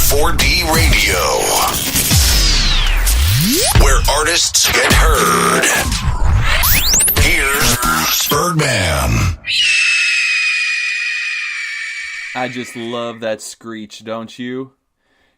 4D Radio, where artists get heard. Here's Birdman. I just love that screech, don't you?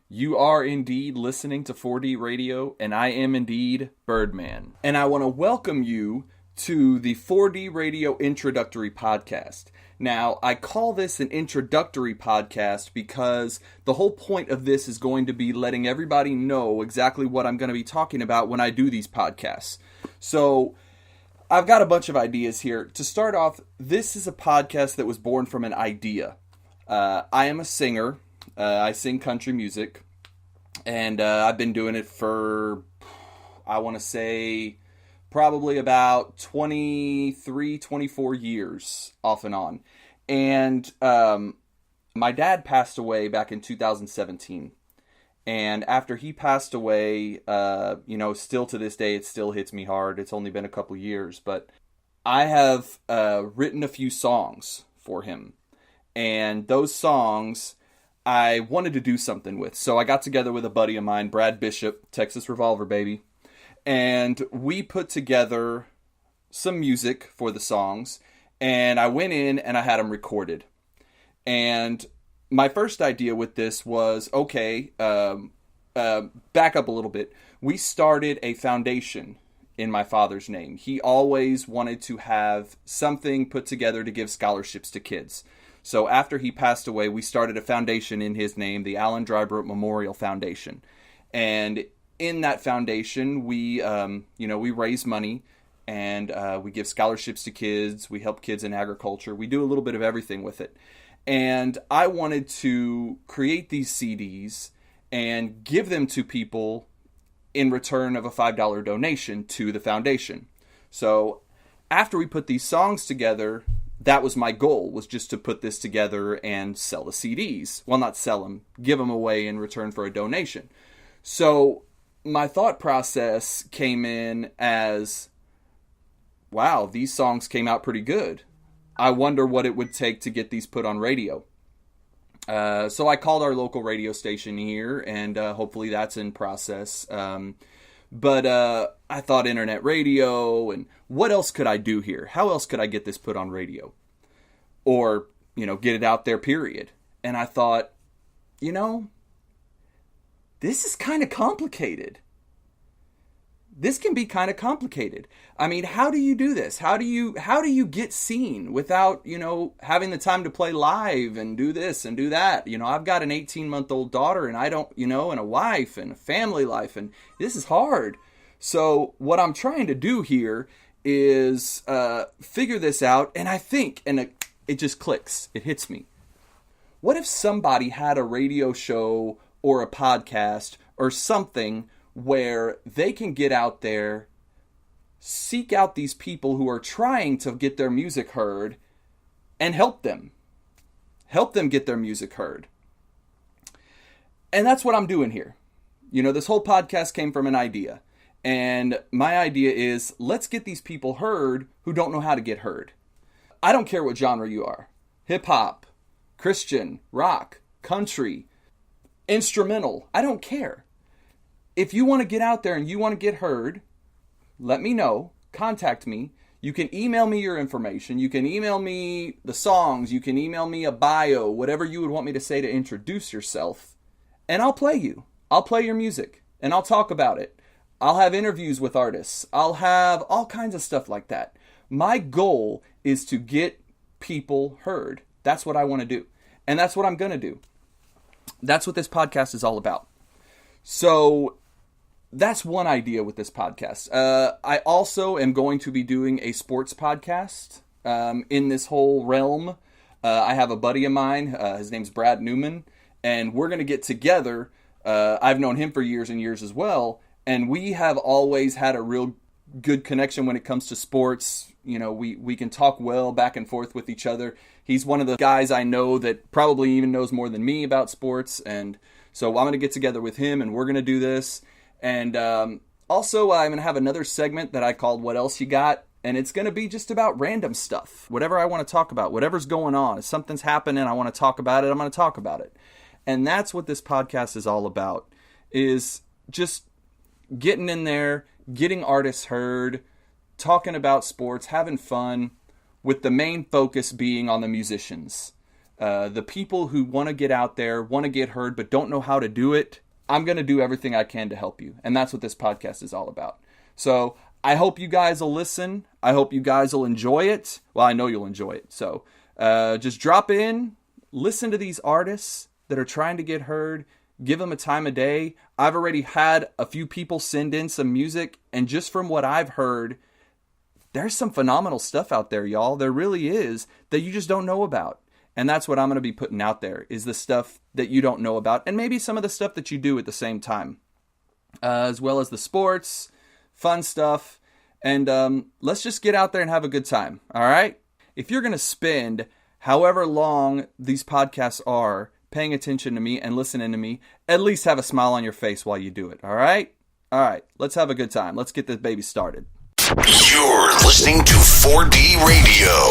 You are indeed listening to 4D Radio, and I am indeed Birdman. And I want to welcome you to the 4D Radio Introductory Podcast. Now, I call this an introductory podcast because the whole point of this is going to be letting everybody know exactly what I'm going to be talking about when I do these podcasts. So, I've got a bunch of ideas here. To start off, this is a podcast that was born from an idea. I am a singer. I sing country music. And I've been doing it for, I want to say, probably about 23, 24 years off and on. And my dad passed away back in 2017. And after he passed away, still to this day, it still hits me hard. It's only been a couple years. But I have written a few songs for him. And those songs I wanted to do something with. So I got together with a buddy of mine, Brad Bishop, Texas Revolver, baby. And we put together some music for the songs, and I went in and I had them recorded. And my first idea with this was, back up a little bit. We started a foundation in my father's name. He always wanted to have something put together to give scholarships to kids. So after he passed away, we started a foundation in his name, the Allen Drybrook Memorial Foundation. And in that foundation, we raise money, and we give scholarships to kids. We help kids in agriculture. We do a little bit of everything with it. And I wanted to create these CDs and give them to people in return of a $5 donation to the foundation. So after we put these songs together, that was my goal, was just to put this together and sell the CDs. Well, not sell them, give them away in return for a donation. So my thought process came in as, wow, these songs came out pretty good. I wonder what it would take to get these put on radio. So I called our local radio station here, and hopefully that's in process. But I thought internet radio, and what else could I do here? How else could I get this put on radio? Or, get it out there, period. And I thought, this is kind of complicated. This can be kind of complicated. I mean, how do you do this? How do you get seen without, having the time to play live and do this and do that? I've got an 18-month-old daughter, and I don't, and a wife and a family life, and this is hard. So what I'm trying to do here is figure this out, and I think, and it just clicks. It hits me. What if somebody had a radio show or a podcast or something where they can get out there, seek out these people who are trying to get their music heard, and help them get their music heard? And that's what I'm doing here. This whole podcast came from an idea. And my idea is, let's get these people heard who don't know how to get heard. I don't care what genre you are. Hip-hop, Christian, rock, country, instrumental. I don't care. If you want to get out there and you want to get heard, let me know. Contact me. You can email me your information. You can email me the songs. You can email me a bio, whatever you would want me to say to introduce yourself. And I'll play you. I'll play your music. And I'll talk about it. I'll have interviews with artists. I'll have all kinds of stuff like that. My goal is to get people heard. That's what I want to do. And that's what I'm going to do. That's what this podcast is all about. So that's one idea with this podcast. I also am going to be doing a sports podcast in this whole realm. I have a buddy of mine. His name's Brad Newman. And we're going to get together. I've known him for years and years as well. And we have always had a real good connection when it comes to sports. We can talk well back and forth with each other. He's one of the guys I know that probably even knows more than me about sports. And so I'm going to get together with him, and we're going to do this. And also, I'm going to have another segment that I called What Else You Got? And it's going to be just about random stuff. Whatever I want to talk about, whatever's going on. If something's happening, I want to talk about it, I'm going to talk about it. And that's what this podcast is all about, is just getting in there, getting artists heard, talking about sports, having fun, with the main focus being on the musicians. The people who want to get out there, want to get heard, but don't know how to do it. I'm going to do everything I can to help you. And that's what this podcast is all about. So I hope you guys will listen. I hope you guys will enjoy it. Well, I know you'll enjoy it. So just drop in, listen to these artists that are trying to get heard, give them a time of day. I've already had a few people send in some music, and just from what I've heard, there's some phenomenal stuff out there, y'all. There really is, that you just don't know about. And that's what I'm going to be putting out there, is the stuff that you don't know about, and maybe some of the stuff that you do at the same time, as well as the sports, fun stuff. And let's just get out there and have a good time, all right? If you're going to spend however long these podcasts are paying attention to me and listening to me, at least have a smile on your face while you do it, all right? All right, let's have a good time. Let's get this baby started. You're listening to 4D Radio.